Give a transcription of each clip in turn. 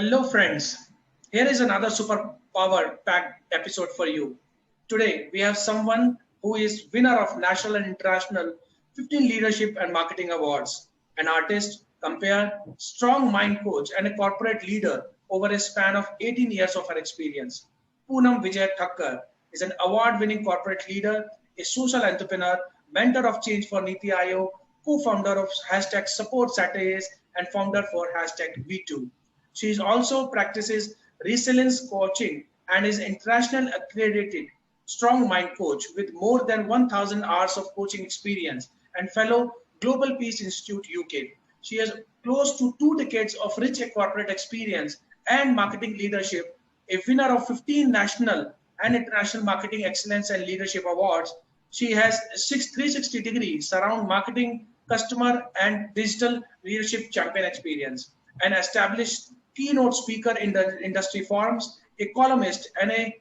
Hello, friends. Here is another super power packed episode for you. Today, we have someone who is winner of national and international 15 leadership and marketing awards, an artist, compare, strong mind coach, and a corporate leader over a span of 18 years of her experience. Poonam Vijay Thakkar is an award-winning corporate leader, a social entrepreneur, mentor of change for Niti Aayog, co-founder of hashtag support Saturdays, and founder for hashtag V2. She also practices resilience coaching and is international accredited strong mind coach with more than 1,000 hours of coaching experience and fellow Global Peace Institute UK. She has close to 2 decades of rich corporate experience and marketing leadership, a winner of 15 national and international marketing excellence and leadership awards. She has 360 degrees surround marketing, customer, and digital leadership champion experience. An established keynote speaker in the industry forums, a columnist, and a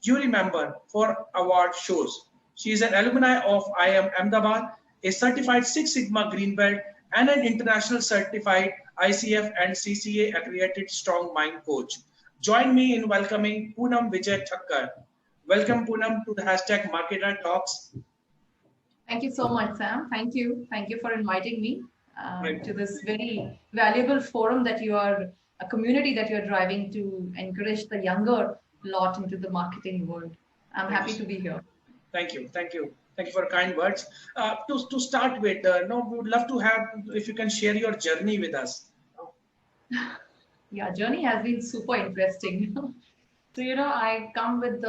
jury member for award shows. She is an alumni of IIM Ahmedabad, a certified Six Sigma Green Belt, and an international certified ICF and CCA accredited strong mind coach. Join me in welcoming Poonam Vijay Thakkar. Welcome, Poonam, to the hashtag Marketer Talks. Thank you so much, Sam. Thank you. Thank you for inviting me to this very valuable forum that you are, a community that you're driving to encourage the younger lot into the marketing world. I'm happy to be here. Thank you. Thank you. Thank you for kind words. To start with, we would love to have, if you can share your journey with us. Yeah, journey has been super interesting. So, I come with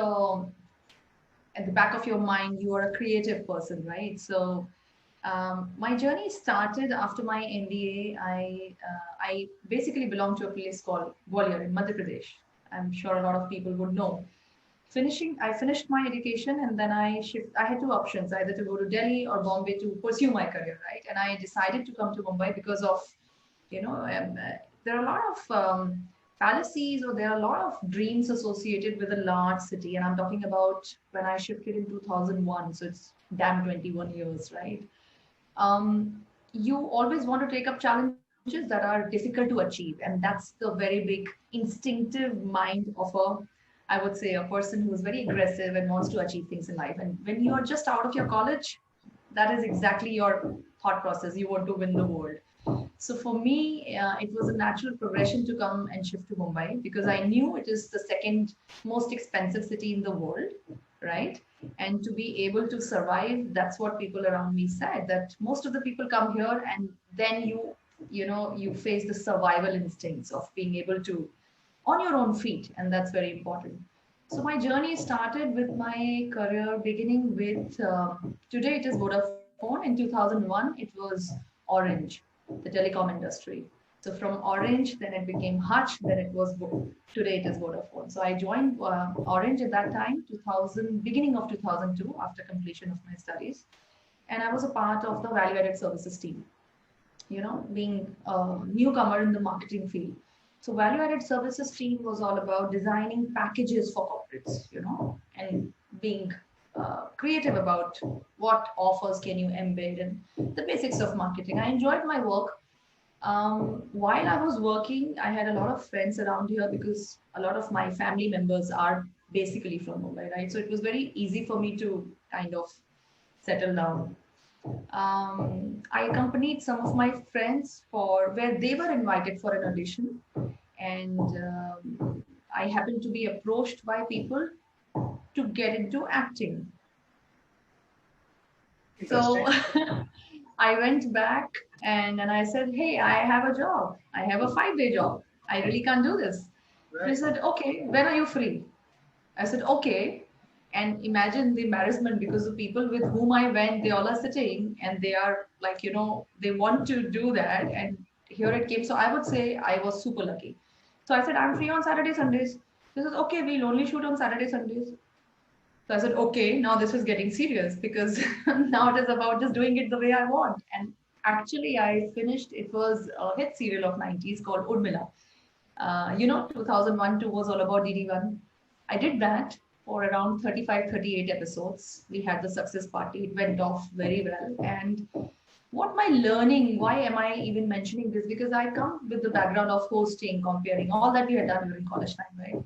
at the back of your mind, you are a creative person, right? So my journey started after my MBA. I basically belong to a place called Gwalior in Madhya Pradesh. I'm sure a lot of people would know. I finished my education and then I had two options, either to go to Delhi or Bombay to pursue my career, right? And I decided to come to Mumbai because of, there are a lot of fallacies, or there are a lot of dreams associated with a large city. And I'm talking about when I shifted in 2001. So it's damn 21 years, right? You always want to take up challenges that are difficult to achieve. And that's the very big instinctive mind of I would say, a person who is very aggressive and wants to achieve things in life. And when you are just out of your college, that is exactly your thought process. You want to win the world. So for me, it was a natural progression to come and shift to Mumbai because I knew it is the second most expensive city in the world, right? And to be able to survive, that's what people around me said, that most of the people come here and then you face the survival instincts of being able to on your own feet, and that's very important. So my journey started with my career beginning with today it is Vodafone. In 2001 it was Orange, the telecom industry. So from Orange, then it became Hutch, then it was today it is Vodafone. So I joined Orange at that time, 2000, beginning of 2002, after completion of my studies, and I was a part of the value-added services team. Being a newcomer in the marketing field. So value-added services team was all about designing packages for corporates, and being creative about what offers can you embed and the basics of marketing. I enjoyed my work. While I was working, I had a lot of friends around here because a lot of my family members are basically from Mumbai, right? So it was very easy for me to kind of settle down. I accompanied some of my friends for where they were invited for an audition, and I happened to be approached by people to get into acting. So I went back and I said, "Hey, I have a job. I have a 5-day job. I really can't do this." They said, "Okay, when are you free?" I said, "Okay." And imagine the embarrassment because the people with whom I went, they all are sitting and they are like, they want to do that. And here it came. So I would say I was super lucky. So I said, "I'm free on Saturday, Sundays." They said, "Okay, we'll only shoot on Saturday, Sundays." So I said, "Okay, now this is getting serious because now it is about just doing it the way I want." And actually I finished, it was a hit serial of 90s called Urmila. 2001, 2 was all about DD1. I did that for around 35, 38 episodes. We had the success party. It went off very well. And What my learning, why am I even mentioning this? Because I come with the background of hosting, comparing, all that we had done during college time, right?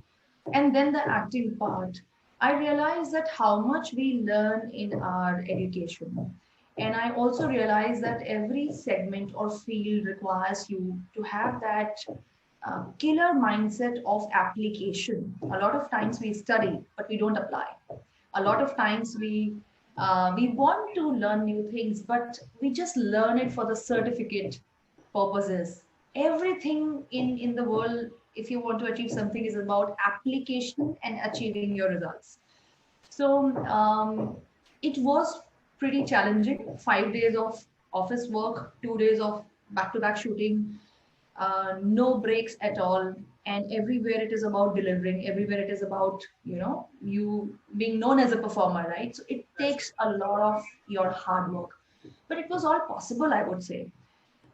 And then the acting part. I realized that how much we learn in our education. And I also realized that every segment or field requires you to have that killer mindset of application. A lot of times we study, but we don't apply. A lot of times we want to learn new things, but we just learn it for the certificate purposes. Everything in the world, if you want to achieve something, is about application and achieving your results. So it was pretty challenging. 5 days of office work, 2 days of back-to-back shooting, no breaks at all, and everywhere it is about delivering. Everywhere it is about you being known as a performer, right? So it That's takes a lot of your hard work, but it was all possible, I would say.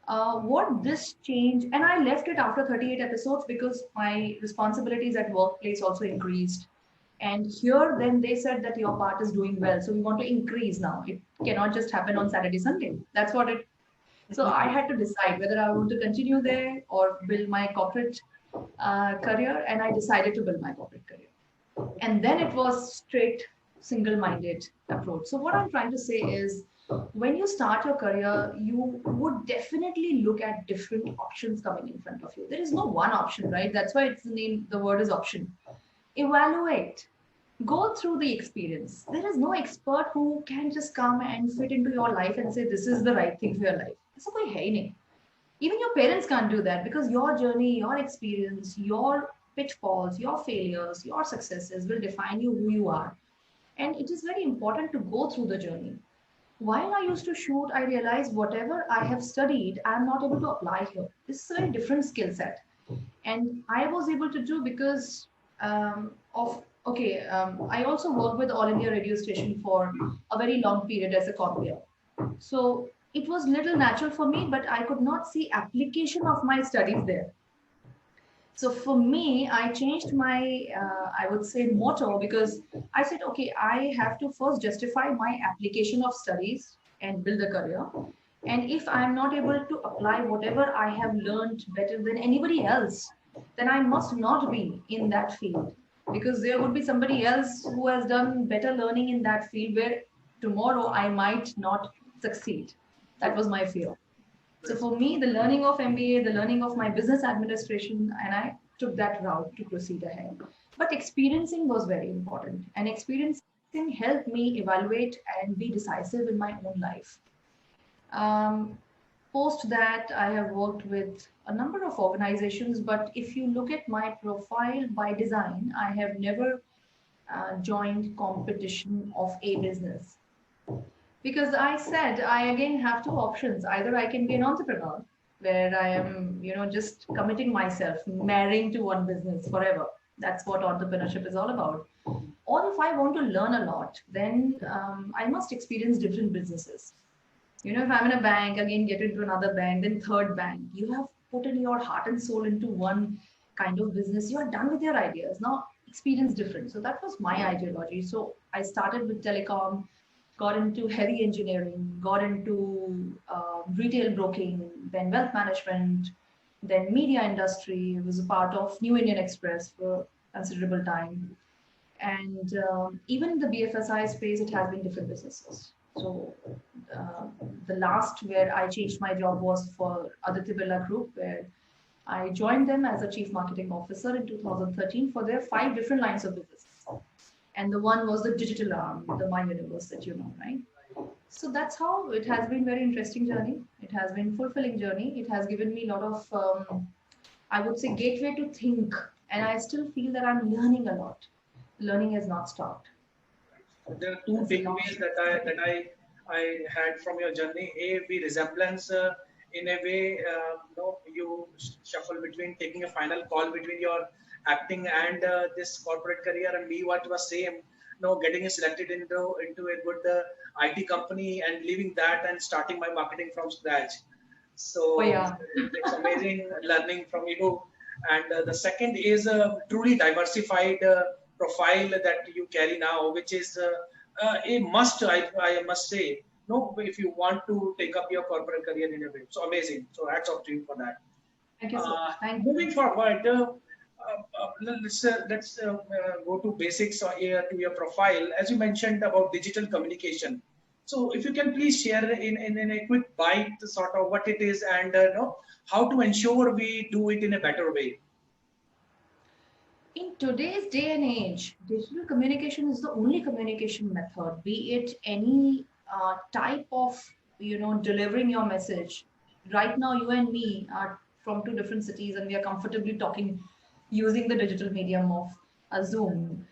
What this change, and I left it after 38 episodes because my responsibilities at workplace also increased. And here, then they said that your part is doing well, so we want to increase now. It cannot just happen on Saturday, Sunday. That's what it. So I great. had to decide whether I want to continue there or build my corporate career, and I decided to build my corporate career. And then it was straight single-minded approach. So what I'm trying to say is, when you start your career, you would definitely look at different options coming in front of you. There is no one option, right? That's why it's the name, the word is option. Evaluate, go through the experience. There is no expert who can just come and fit into your life and say this is the right thing for your life. ऐसा कोई है ही नहीं. Even your parents can't do that, because your journey, your experience, your pitfalls, your failures, your successes will define you who you are. And it is very important to go through the journey. While I used to shoot, I realized whatever I have studied, I'm not able to apply here. This is a very different skill set. And I was able to do because of, okay, I also worked with All India radio station for a very long period as a copier. So it was little natural for me, but I could not see application of my studies there. So for me, I changed my, I would say, motto, because I said, okay, I have to first justify my application of studies and build a career. And if I'm not able to apply whatever I have learned better than anybody else, then I must not be in that field, because there would be somebody else who has done better learning in that field where tomorrow I might not succeed. That was my fear. So for me, the learning of MBA, the learning of my business administration, and I took that route to proceed ahead. But experiencing was very important, and experiencing helped me evaluate and be decisive in my own life. Um, Post that, I have worked with a number of organizations, but if you look at my profile by design, I have never joined competition of a business, because I said I again have two options. Either I can be an entrepreneur where I am, just committing myself, marrying to one business forever. That's what entrepreneurship is all about. Or if I want to learn a lot, then I must experience different businesses. If I'm in a bank, again get into another bank, then third bank. You have put in your heart and soul into one kind of business. You are done with your ideas. Now experience different. So that was my ideology. So I started with telecom, got into heavy engineering, got into retail broking, then wealth management, then media industry. Was a part of New Indian Express for considerable time. And even in the BFSI space, it has been different businesses. So uh, the last where I changed my job was for Aditya Birla Group, where I joined them as a chief marketing officer in 2013 for their 5 different lines of business. And the one was the digital arm, the My Universe that you know, right? So that's how it has been. Very interesting journey. It has been fulfilling journey. It has given me a lot of, I would say, gateway to think, and I still feel that I'm learning a lot. Learning has not stopped. There are two That's a long takeaways that I had from your journey. A, the resemblance in a way, you shuffle between taking a final call between your acting and this corporate career, and B, what was same, getting selected into a good IT company and leaving that and starting my marketing from scratch. Oh So yeah. it's amazing learning from you. And the second is a truly diversified profile that you carry now, which is a must, I must say. no, if you want to take up your corporate career in a way. So amazing. So hats off to you for that. Thank you so. Thank you. Moving forward, let's go to basics here to your profile. As you mentioned about digital communication. So if you can please share in a quick bite sort of what it is and how to ensure we do it in a better way. In today's day and age, digital communication is the only communication method, be it any type of, delivering your message. Right now, you and me are from two different cities and we are comfortably talking using the digital medium of Zoom.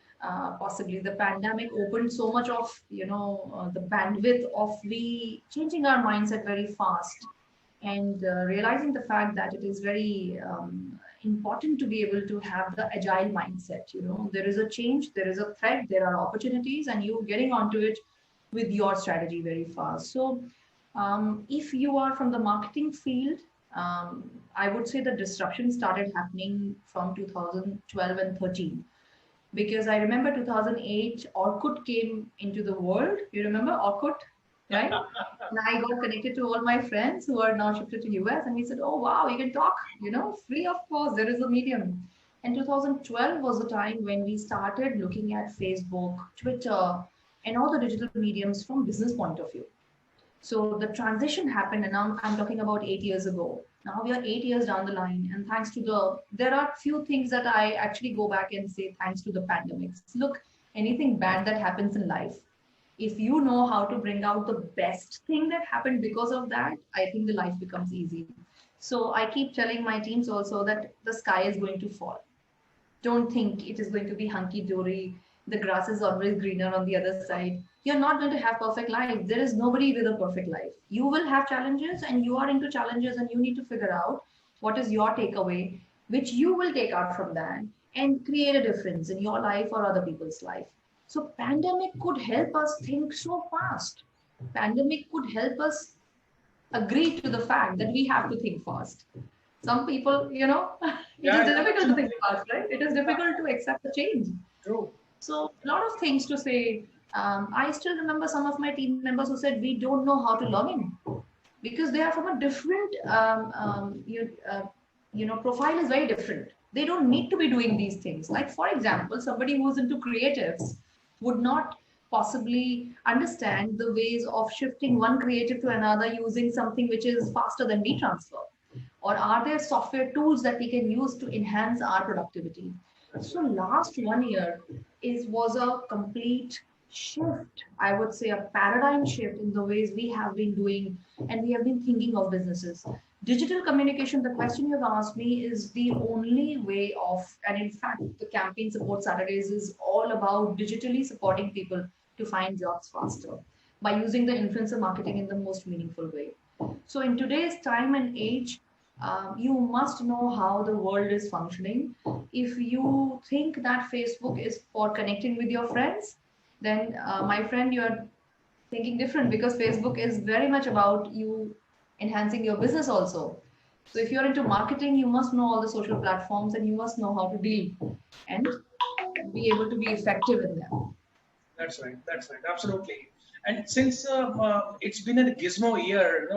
Possibly the pandemic opened so much of, the bandwidth of we changing our mindset very fast and realizing the fact that it is very important to be able to have the agile mindset. There is a change, there is a threat, there are opportunities, and you getting onto it with your strategy very fast. So if you are from the marketing field, I would say the disruption started happening from 2012 and 13, because I remember 2008 Orkut came into the world. You remember Orkut, right? And I got connected to all my friends who are now shifted to US, and we said, "Oh wow, you can talk, free of cost. There is a medium." And 2012 was the time when we started looking at Facebook, Twitter, and all the digital mediums from business point of view. So the transition happened, and now I'm talking about 8 years ago. Now we are 8 years down the line, and thanks to there are few things that I actually go back and say thanks to the pandemics. Look, anything bad that happens in life, if you know how to bring out the best thing that happened because of that, I think the life becomes easy. So I keep telling my teams also that the sky is going to fall. Don't think it is going to be hunky dory. The grass is always greener on the other side. You're not going to have perfect life. There is nobody with a perfect life. You will have challenges, and you are into challenges, and you need to figure out what is your takeaway, which you will take out from that and create a difference in your life or other people's life. So pandemic could help us think so fast. Pandemic could help us agree to the fact that we have to think fast. Some people, it is Yeah, difficult to think absolutely. fast, right? It is difficult to accept the change. True. So a lot of things to say. I still remember some of my team members who said we don't know how to log in because they are from a different, profile is very different. They don't need to be doing these things. Like for example, somebody who's into creatives would not possibly understand the ways of shifting one creative to another using something which is faster than WeTransfer. Or are there software tools that we can use to enhance our productivity? That's So right. last 1 year was a complete shift. I would say a paradigm shift in the ways we have been doing and we have been thinking of businesses. Digital communication, the question you've asked me, is the only way of, and in fact, the campaign support Saturdays is all about digitally supporting people to find jobs faster by using the influencer marketing in the most meaningful way. So in today's time and age, you must know how the world is functioning. If you think that Facebook is for connecting with your friends, then my friend, you are thinking different because Facebook is very much about you enhancing your business also. So if you're into marketing, you must know all the social platforms and you must know how to deal and be able to be effective in them. That's right. That's right. Absolutely. And since it's been a gizmo year,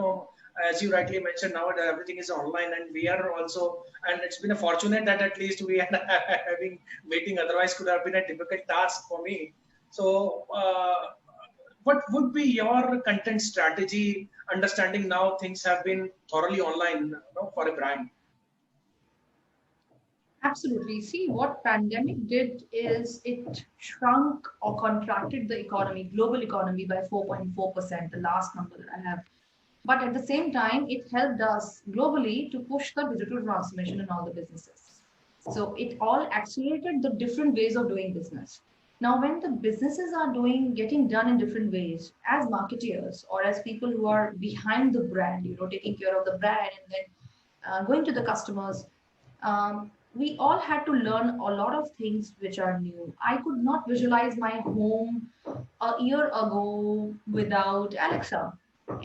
as you rightly mentioned, now that everything is online, and we are also, and it's been a fortunate that at least we are having meeting. Otherwise, could have been a difficult task for me. So, what would be your content strategy? Understanding now things have been thoroughly online, for a brand. Absolutely. See, what pandemic did is it shrunk or contracted the economy, global economy by 4.4%, the last number that I have. But at the same time, it helped us globally to push the digital transformation in all the businesses. So it all accelerated the different ways of doing business. Now, when the businesses are getting done in different ways, as marketeers or as people who are behind the brand, taking care of the brand and then going to the customers, we all had to learn a lot of things which are new. I could not visualize my home a year ago without Alexa.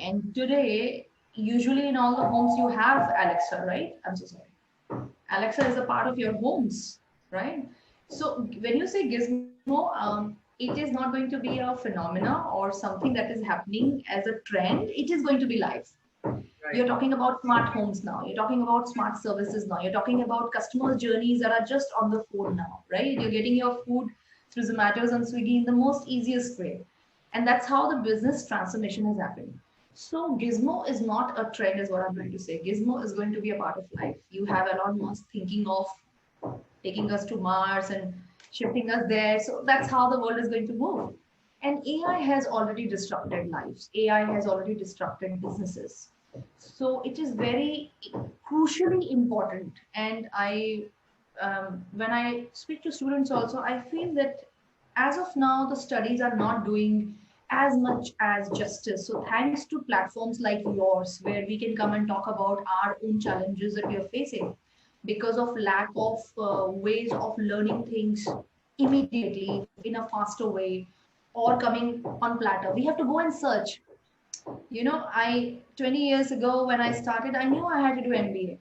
And today, usually in all the homes, you have Alexa, right? I'm so sorry. Alexa is a part of your homes, right? So when you say gizmo, it is not going to be a phenomena or something that is happening as a trend. It is going to be life. You're Right. talking about smart homes now. You're talking about smart services now. You're talking about customer journeys that are just on the phone now, right? You're getting your food through Zomatos and Swiggy in the most easiest way. And that's how the business transformation has happened. So Gizmo is not a trend, is what I'm going to say. Gizmo is going to be a part of life. You have Elon Musk thinking of taking us to Mars and shifting us there. So that's how the world is going to move. And AI has already disrupted lives. AI has already disrupted businesses. So it is very crucially important. And when I speak to students also, I feel that as of now, the studies are not doing as much as justice. So thanks to platforms like yours, where we can come and talk about our own challenges that we are facing because of lack of ways of learning things immediately in a faster way or coming on platter. We have to go and search. I 20 years ago when I started, I knew I had to do MBA.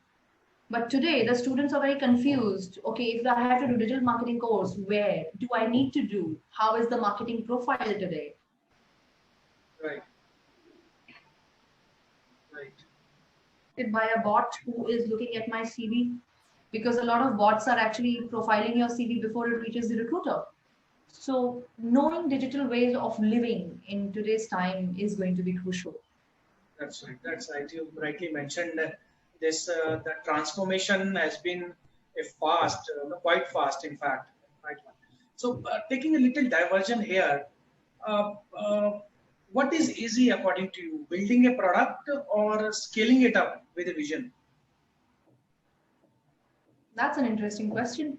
But today the students are very confused. Okay, if I have to do digital marketing course, where do I need to do? How is the marketing profile today? Right. Right. By a bot who is looking at my CV, because a lot of bots are actually profiling your CV before it reaches the recruiter. So knowing digital ways of living in today's time is going to be crucial. That's right. That's right. You rightly mentioned that this the transformation has been a fast, quite fast, in fact. Right. So, taking a little diversion here, what is easy according to you? Building a product or scaling it up with a vision? That's an interesting question.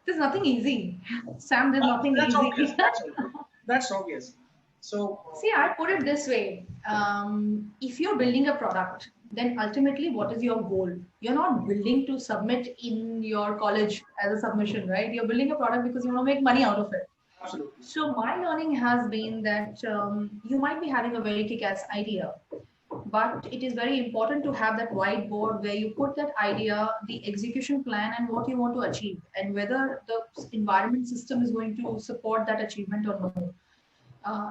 There's nothing easy. Sam, there's nothing That's easy. obvious. That's obvious. That's obvious. So, See, I put it this way. If you're building a product, then ultimately, what is your goal? You're not building to submit in your college as a submission, right? You're building a product because you want to make money out of it. absolutely. So my learning has been that you might be having a very kick-ass idea, but it is very important to have that whiteboard where you put that idea, the execution plan, and what you want to achieve, and whether the environment system is going to support that achievement or no.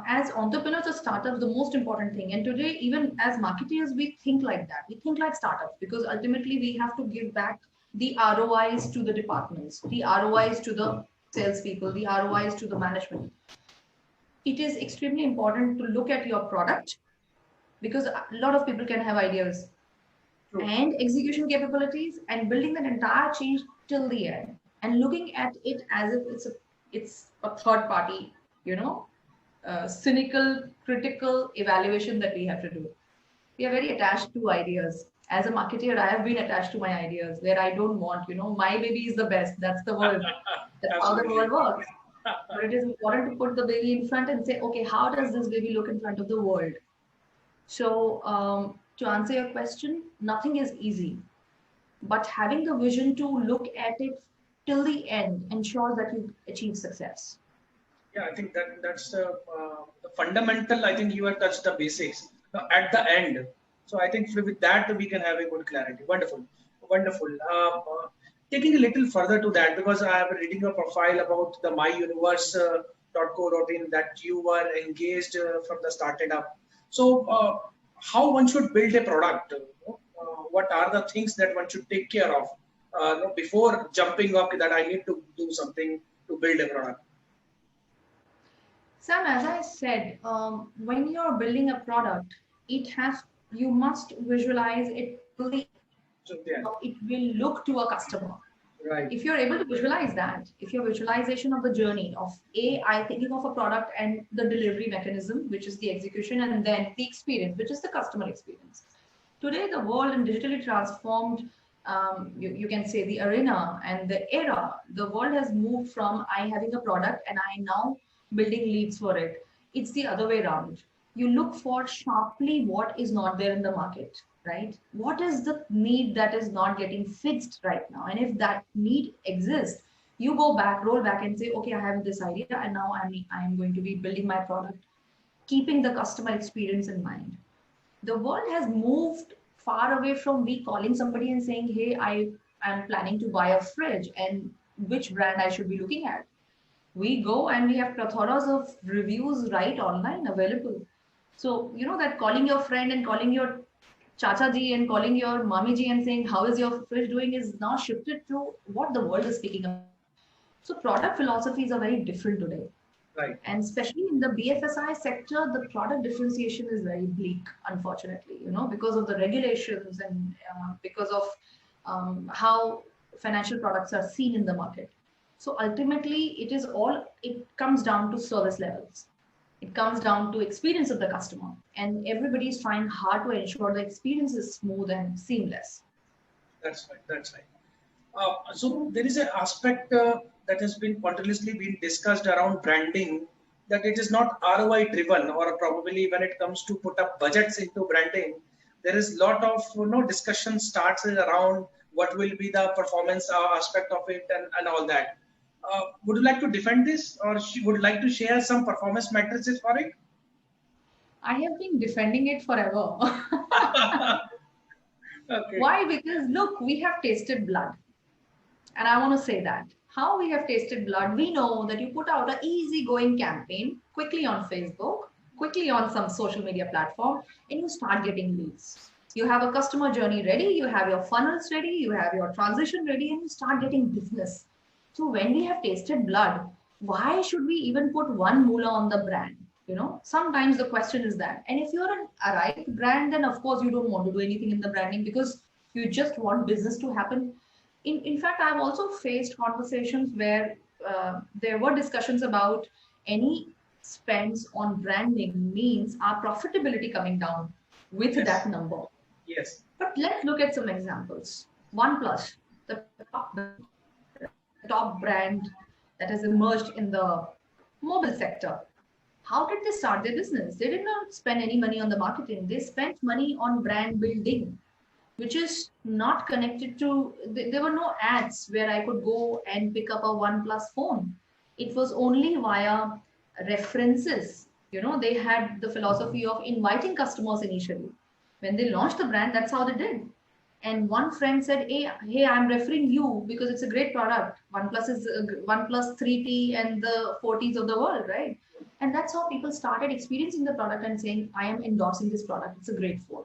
As entrepreneurs or startups, the most important thing, and today, even as marketers, we think like that. We think like startups because ultimately we have to give back the ROIs to the departments, the ROIs to the salespeople, the ROIs to the management. It is extremely important to look at your product because a lot of people can have ideas True. and execution capabilities and building that entire change till the end and looking at it as if it's a third party, you know, cynical, critical evaluation that we have to do. We are very attached to ideas. As a marketer, I have been attached to my ideas where I don't want, my baby is the best. That's the world. That's how the Absolutely. world works. But it is important to put the baby in front and say, okay, how does this baby look in front of the world? So, to answer your question, nothing is easy, but having the vision to look at it till the end ensures that you achieve success. Yeah, I think that's the fundamental. I think you have touched the basics at the end. So I think with that we can have a good clarity. Wonderful, wonderful. Taking a little further to that, because I have reading a profile about the myuniverse.co.in that you were engaged from the started up. So how one should build a product? What are the things that one should take care of before jumping up that I need to do something to build a product? Sam, as I said, when you're building a product, you must visualize it till the So yeah, how it will look to a customer. right. If you're able to visualize that, if your visualization of the journey of I thinking of a product and the delivery mechanism, which is the execution, and then the experience, which is the customer experience. Today, the world and digitally transformed, you can say the arena and the era, the world has moved from I having a product and I now building leads for it. It's the other way around. You look for sharply what is not there in the market, right? What is the need that is not getting fixed right now? And if that need exists, you go back, roll back and say, okay, I have this idea and now I am going to be building my product, keeping the customer experience in mind. The world has moved far away from me calling somebody and saying, hey, I am planning to buy a fridge and which brand I should be looking at. We go and we have plethora of reviews right online available. So, you know, that calling your friend and calling your chacha ji and calling your mami ji and saying, how is your fish doing, is now shifted to what the world is speaking about. So, product philosophies are very different today. Right. And especially in the BFSI sector, the product differentiation is very bleak, unfortunately, you know, because of the regulations and because of how financial products are seen in the market. So ultimately, it comes down to service levels. It comes down to experience of the customer. And everybody is trying hard to ensure the experience is smooth and seamless. That's right. That's right. So there is an aspect that has been continuously been discussed around branding, that it is not ROI driven, or probably when it comes to put up budgets into branding, there is lot of discussion starts around what will be the performance aspect of it, and all that. Would you like to defend this, or would you like to share some performance matrices for it? I have been defending it forever. Okay. Why? Because look, we have tasted blood. And I want to say that how we have tasted blood, we know that you put out an easygoing campaign quickly on Facebook, quickly on some social media platform, and you start getting leads. You have a customer journey ready, you have your funnels ready, you have your transition ready, and you start getting business. So when we have tasted blood, why should we even put one moolah on the brand? You know, sometimes the question is that. And if you're an arrived brand, then of course you don't want to do anything in the branding because you just want business to happen. In fact, I've also faced conversations where there were discussions about any spends on branding means our profitability coming down with Yes. that number. Yes. But let's look at some examples. OnePlus, the top brand, right? The top brand that has emerged in the mobile sector. How did they start their business? They did not spend any money on the marketing. They spent money on brand building, which is not connected to, there were no ads where I could go and pick up a OnePlus phone. It was only via references. You know, they had the philosophy of inviting customers initially. When they launched the brand, that's how they did. And one friend said, hey, I'm referring you because it's a great product. OnePlus is OnePlus 3T and the 40s of the world, right? And that's how people started experiencing the product and saying, I am endorsing this product. It's a great phone.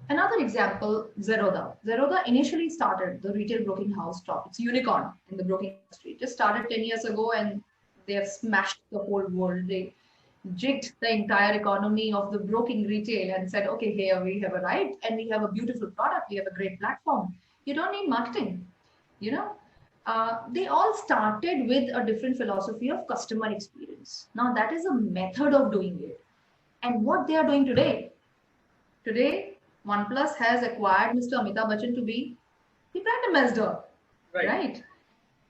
Another example, Zerodha. Zerodha initially started the retail broking house top. It's unicorn in the broking industry. It just started 10 years ago and they have smashed the whole world. They jigged the entire economy of the broking retail and said, okay, here we have arrived and we have a beautiful product. We have a great platform. You don't need marketing. You know, they all started with a different philosophy of customer experience. Now that is a method of doing it. And what they are doing today, OnePlus has acquired Mr. Amitabh Bachchan to be the brand ambassador, Right. right?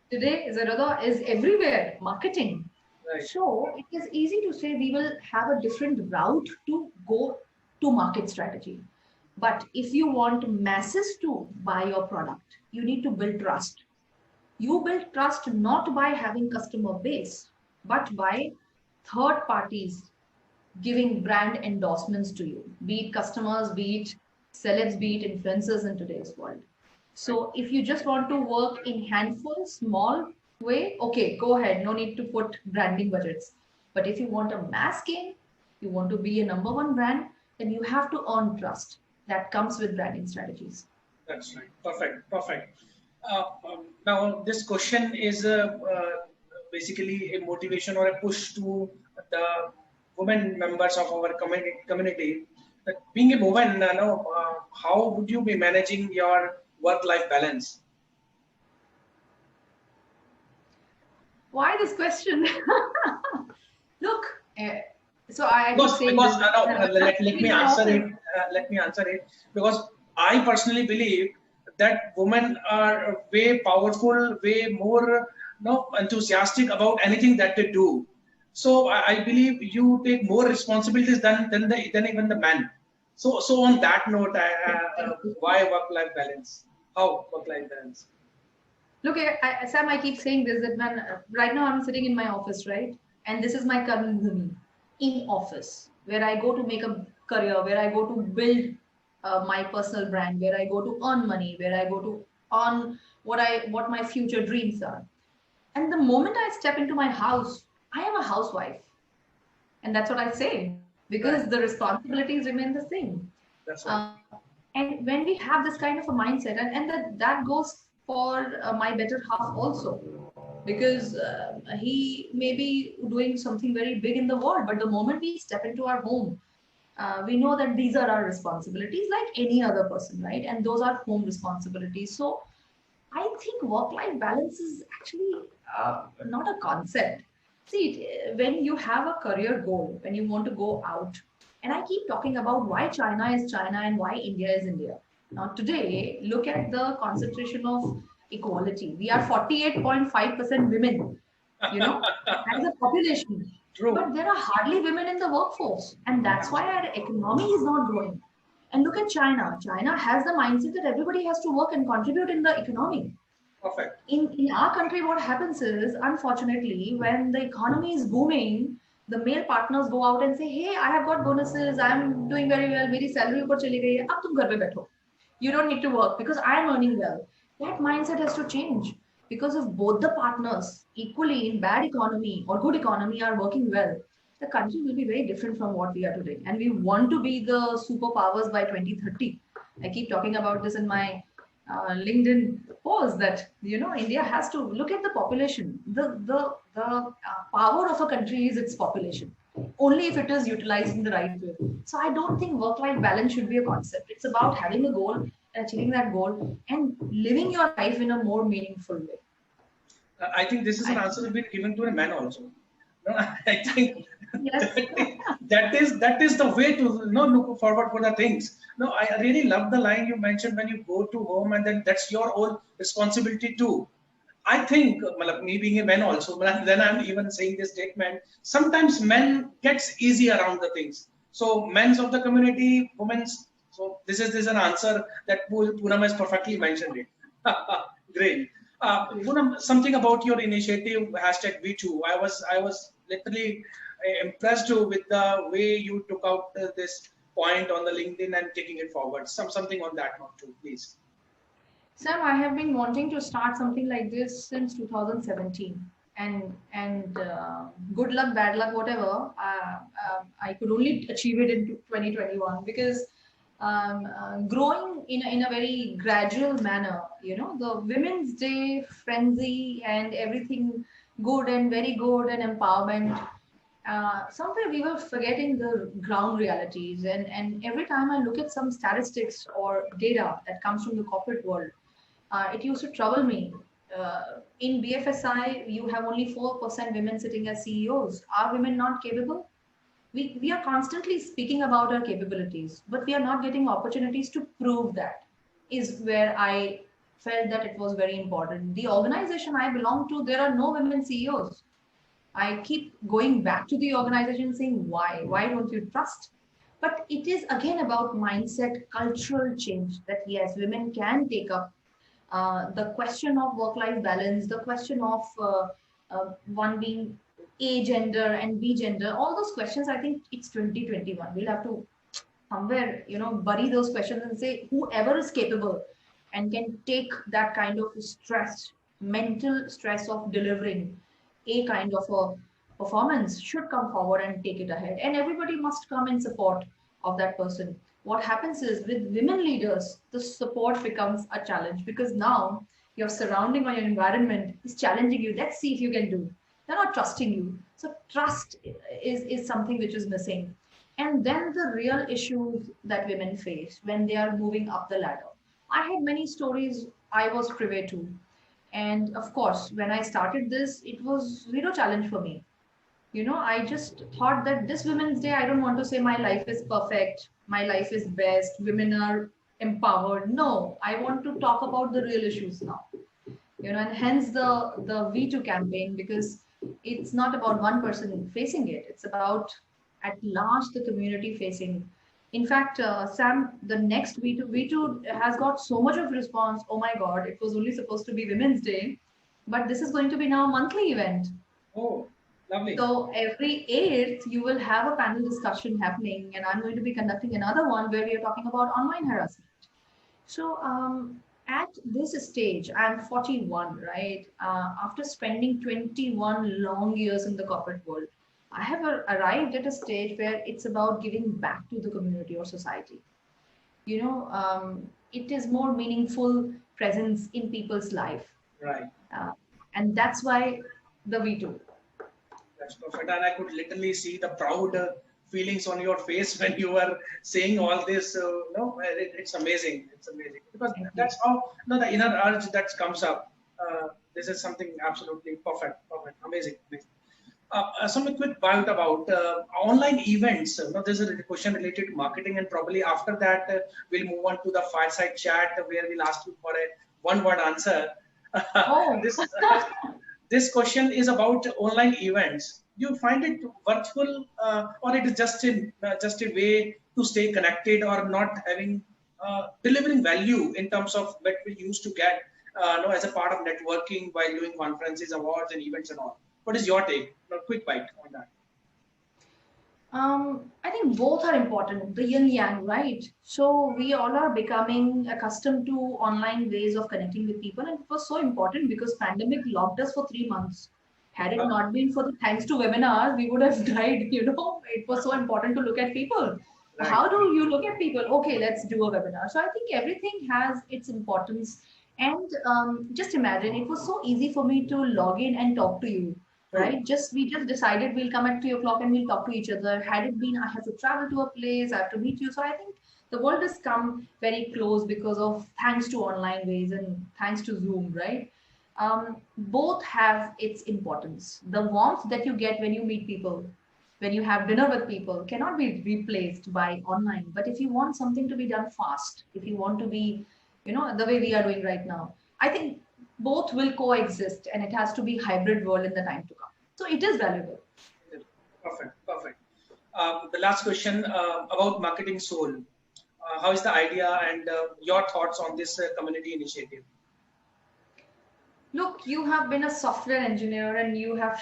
Today, Zerodha is everywhere, marketing. Right. So it is easy to say we will have a different route to go to market strategy. But if you want masses to buy your product, you need to build trust. You build trust not by having customer base, but by third parties giving brand endorsements to you, be it customers, be it celebs, be it influencers in today's world. Right. So if you just want to work in handful, small way, okay, go ahead. No need to put branding budgets. But if you want a mass game, you want to be a number one brand, then you have to earn trust. That comes with branding strategies. That's right. Perfect. Perfect. Now, this question is basically a motivation or a push to the women members of our community. That being a woman, how would you be managing your work-life balance? Why this question? Look, so I keep saying Because this. no, let In me my answer office, it. Let me answer it because I personally believe that women are way powerful, way more enthusiastic about anything that they do. So I believe you take more responsibilities than even the man. So on that note, why work life balance? How work life balance? look, Sam, I keep saying this that man, right now I'm sitting in my office, right? And this is my current bhumi in office, where I go to make a career, where I go to build my personal brand, where I go to earn money, where I go to earn what my future dreams are. And the moment I step into my house, I am a housewife. And that's what I say Right. because the responsibilities remain the same. That's right. Uh, and when we have this kind of a mindset, and that goes for my better half also, because he may be doing something very big in the world, but the moment we step into our home, we know that these are our responsibilities like any other person, right? And those are home responsibilities. So I think work-life balance is actually not a concept. See, when you have a career goal, when you want to go out, and I keep talking about why China is China and why India is India. Now, today, look at the concentration of equality. We are 48.5% women, as a population. True. But there are hardly women in the workforce, and that's why our economy is not growing. And look at China. China has the mindset that everybody has to work and contribute in the economy. Perfect. In our country, what happens is, unfortunately, when the economy is booming, the male partners go out and say, "Hey, I have got bonuses. I'm doing very well. मेरी salary ऊपर चली गई है. अब तुम घर पे बैठो. You don't need to work because I am earning well." That mindset has to change because if both the partners equally in bad economy or good economy are working well, the country will be very different from what we are today. And we want to be the superpowers by 2030. I keep talking about this in my LinkedIn post that India has to look at the population. The power of a country is its population. Only if it is utilized in the right way. So I don't think work-life balance should be a concept. It's about having a goal and achieving that goal and living your life in a more meaningful way. I think this is an I, answer been given to a man also. No, I think yes. that is the way to look forward for the things. No, I really love the line you mentioned when you go to home and then that's your own responsibility too. I think, matlab, me being a man also, then I'm even saying this statement. Sometimes men gets easy around the things. So men's of the community, women's. So this is an answer that Poonam has perfectly mentioned it. Great. Poonam, something about your initiative hashtag V2. I was literally impressed with the way you took out this point on the LinkedIn and taking it forward. Something on that note too, please. Sam, I have been wanting to start something like this since 2017, and good luck, bad luck, whatever. I could only achieve it in 2021 because growing in a very gradual manner. The Women's Day frenzy and everything good and very good and empowerment. Somewhere we were forgetting the ground realities, and every time I look at some statistics or data that comes from the corporate world, it used to trouble me. In BFSI, you have only 4% women sitting as CEOs. Are women not capable? We are constantly speaking about our capabilities, but we are not getting opportunities to prove that, is where I felt that it was very important. The organization I belong to, there are no women CEOs. I keep going back to the organization saying, why? Why don't you trust? But it is again about mindset, cultural change that yes, women can take up the question of work-life balance, the question of one being A gender and B gender, all those questions, I think it's 2021. We'll have to somewhere, bury those questions and say whoever is capable and can take that kind of stress, mental stress of delivering a kind of a performance should come forward and take it ahead. And everybody must come in support of that person. What happens is with women leaders, the support becomes a challenge because now your surrounding or your environment is challenging you. Let's see if you can do. They're not trusting you. So trust is something which is missing. And then the real issues that women face when they are moving up the ladder. I had many stories I was privy to. And of course, when I started this, it was zero challenge for me. I just thought that this Women's Day, I don't want to say my life is perfect, my life is best, women are empowered. No, I want to talk about the real issues now. And hence the V2 campaign, because it's not about one person facing it. It's about at large the community facing. In fact, Sam, the next V2 has got so much of response. Oh my God, it was only supposed to be Women's Day, but this is going to be now a monthly event. Oh, lovely. So every 8th, you will have a panel discussion happening, and I'm going to be conducting another one where we are talking about online harassment. So At this stage, I'm 41, right? After spending 21 long years in the corporate world, I have arrived at a stage where it's about giving back to the community or society. It is more meaningful presence in people's life. Right. Uh, and that's why the V2. That's perfect. And I could literally see the proud feelings on your face when you were saying all this. It's amazing. It's amazing because Thank you. that's how the inner urge that comes up. This is something absolutely perfect. Perfect. Amazing. Amazing. Some quick bite about online events. There's a question related to marketing, and probably after that we'll move on to the fireside chat where we'll ask you for a one-word answer. Oh, this this question is about online events. Do you find it virtual, or it is just a way to stay connected, or not having delivering value in terms of what we used to get as a part of networking while doing conferences, awards, and events and all? What is your take? A quick bite on that. I think both are important, the yin yang, right? So we all are becoming accustomed to online ways of connecting with people, and it was so important because pandemic locked us for 3 months. Had it Uh, not been for the thanks to webinars, we would have died. It was so important to look at people. right, How do you look at people? Okay, let's do a webinar. So I think everything has its importance. And just imagine, it was so easy for me to log in and talk to you, true, right? We just decided we'll come at 3 o'clock and we'll talk to each other. Had it been I have to travel to a place, I have to meet you. So I think the world has come very close because of thanks to online ways and thanks to Zoom, right? Both have its importance. The warmth that you get when you meet people, when you have dinner with people, cannot be replaced by online. But if you want something to be done fast, if you want to be, the way we are doing right now, I think both will coexist and it has to be hybrid world in the time to come. So it is valuable. perfect, perfect. The last question about marketing soul. How is the idea and your thoughts on this community initiative? Look, you have been a software engineer and you have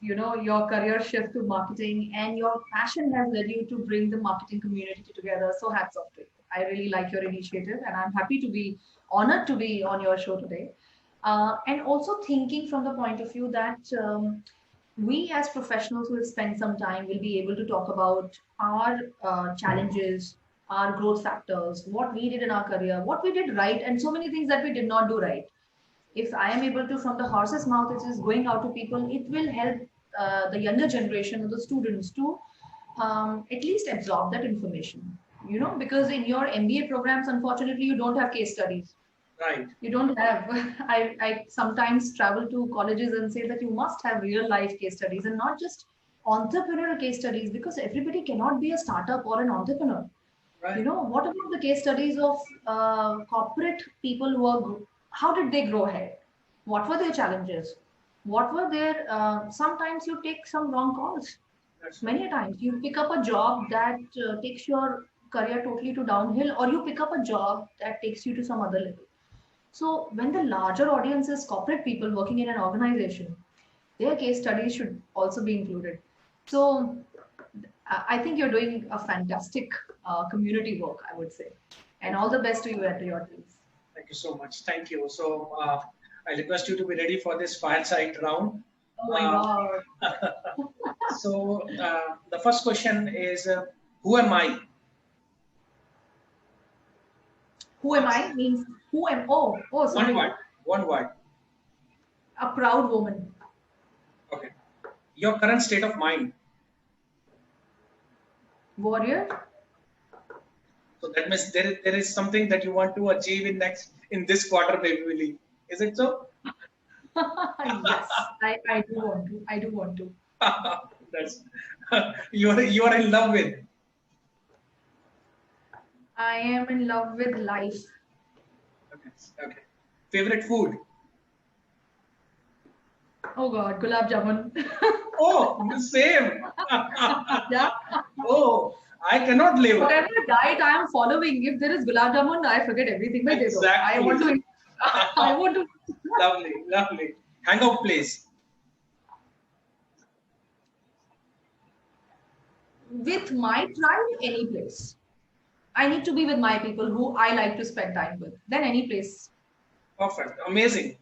your career shift to marketing, and your passion has led you to bring the marketing community together. So hats off to you. I really like your initiative and I'm happy to be honored to be on your show today. And also thinking from the point of view that we as professionals will spend some time will be able to talk about our challenges, our growth factors, what we did in our career, what we did right, and so many things that we did not do right. If I am able to, from the horse's mouth, it is going out to people, it will help the younger generation or the students to at least absorb that information. Because in your MBA programs, unfortunately, you don't have case studies. Right, You don't have. I sometimes travel to colleges and say that you must have real life case studies and not just entrepreneurial case studies, because everybody cannot be a startup or an entrepreneur. right, What about the case studies of corporate people how did they grow ahead? What were their challenges? What were their, sometimes you take some wrong calls. that's right. Many a times you pick up a job that takes your career totally to downhill, or you pick up a job that takes you to some other level. So when the larger audience is corporate people working in an organization, their case studies should also be included. So I think you're doing a fantastic community work, I would say. And all the best to you and to your teams. Thank you so much. Thank you. So I request you to be ready for this fireside round. Oh my Uh, God. so the first question is, who am I? Who am I means who am, One sorry, word. One word. a proud woman, Okay. Your current state of mind. warrior. So that means there is something that you want to achieve in this quarter, maybe. Is it so? Yes, I do want to. I do want to. That's you are in love with. I am in love with life. Okay. Okay. Favorite food. Oh God, gulab jamun. Oh, the same. Yeah. Oh, I cannot live. Whatever diet I am following, if there is gulab jamun, I forget everything. By day. I Exactly. want to. I want to. Lovely, lovely. Hangout place. With my tribe, any place. I need to be with my people who I like to spend time with. Then any place. Perfect. Amazing.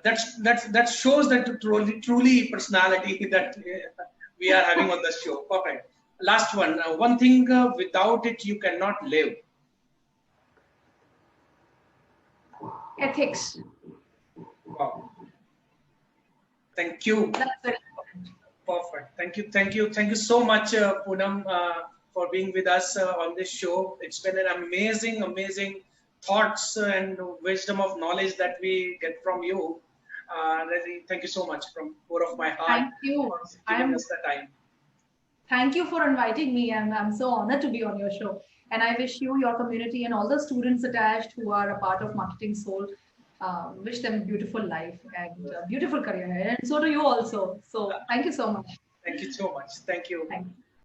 That shows that truly personality that we are having on the show. Perfect. Last one. One thing without it you cannot live. Ethics. Wow. Thank you. That's very important. Perfect. Thank you so much, Poonam, for being with us on this show. It's been an amazing thoughts and wisdom of knowledge that we get from you. Really, thank you so much from core of my heart Thank you. for giving I'm us the time. Thank you for inviting me, and I'm so honored to be on your show. And I wish you, your community, and all the students attached who are a part of Marketing Soul, wish them a beautiful life and a beautiful career. And so do you also. So thank you so much. Thank you so much. Thank you. Thank you.